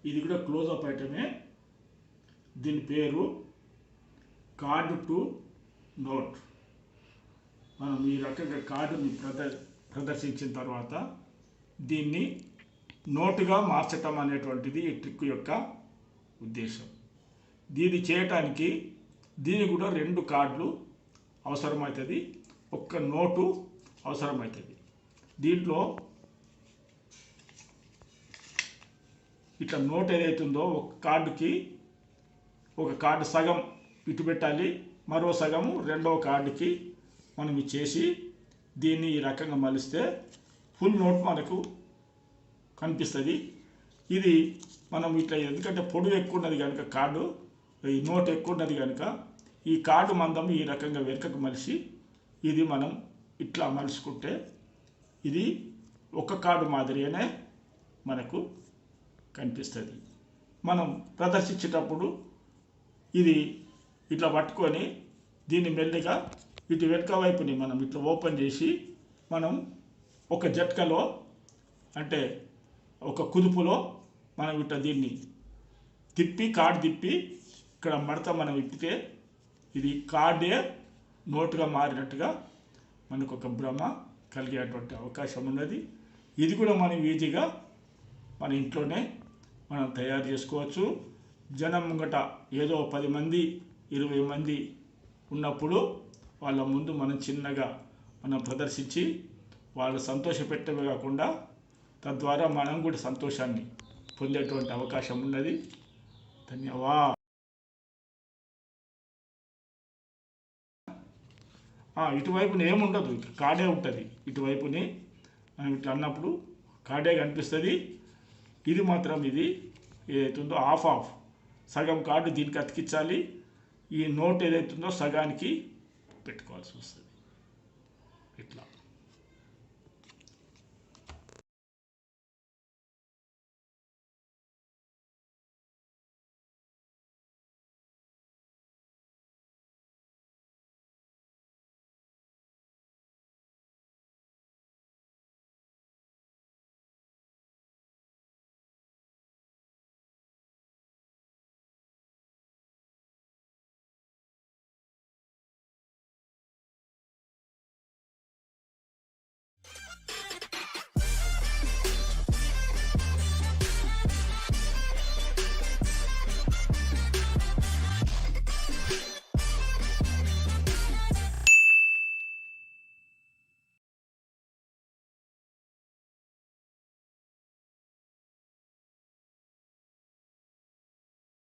ఇది కూడా క్లోజప్ ఐటమే. దీని పేరు కార్డు టు నోట్. మనం ఈ రకంగా కార్డుని ప్రదర్శించిన తర్వాత దీన్ని నోటుగా మార్చటం అనేటువంటిది ఈ ట్రిక్ యొక్క ఉద్దేశం. దీన్ని చేయటానికి దీనికి కూడా 2 కార్డులు అవసరమవుతుంది, ఒక్క నోటు అవసరమవుతుంది. దీంట్లో ఇట్లా నోట్ ఏదైతుందో ఒక కార్డు సగం ఇటు పెట్టాలి, మరో సగము రెండవ కార్డుకి మనం ఇచ్చేసి దీన్ని ఈ రకంగా మలిస్తే ఫుల్ నోట్ మనకు కనిపిస్తుంది. ఇది మనం ఇట్లా ఎందుకంటే పొడవు ఎక్కువ ఉన్నది కనుక కార్డు, ఈ నోట్ ఎక్కువ ఉన్నది కనుక ఈ కార్డు మందం ఈ రకంగా వెనుకకు మలిసి ఇది మనం ఇట్లా మలుచుకుంటే ఇది ఒక కార్డు మాదిరిగానే మనకు కనిపిస్తుంది. మనం ప్రదర్శించేటప్పుడు ఇది ఇట్లా పట్టుకొని దీన్ని మెల్లిగా ఇటు వెనుక వైపుని మనం ఇట్లా ఓపెన్ చేసి మనం ఒక జట్కలో అంటే ఒక కుదుపులో మనం ఇట్లా దీన్ని తిప్పి కార్డు తిప్పి ఇక్కడ మడత మనం ఇప్పితే ఇది కార్డే నోటుగా మారినట్టుగా మనకు ఒక భ్రమ కలిగేటువంటి అవకాశం ఉన్నది. ఇది కూడా మనం ఈజీగా మన ఇంట్లోనే మనం తయారు చేసుకోవచ్చు. జనం ముంగట ఏదో 10 మంది 20 మంది ఉన్నప్పుడు వాళ్ళ ముందు మనం చిన్నగా మనం ప్రదర్శించి వాళ్ళు సంతోషపెట్టమే కాకుండా తద్వారా మనం కూడా సంతోషాన్ని పొందేటువంటి అవకాశం ఉన్నది. ధన్యవాదాలు. ఇటువైపున ఏముండదు, కార్డే ఉంటుంది. ఇటువైపుని మనం ఇట్లా అన్నప్పుడు కార్డే కనిపిస్తుంది. ఇది మాత్రం ఇది ఏదైతుందో హాఫ్ సగం కార్డు దీనికి అతికించాలి. ఈ నోట్ ఏదైతుందో సగానికి పెట్టుకోవాల్సి వస్తుంది ఇట్లా.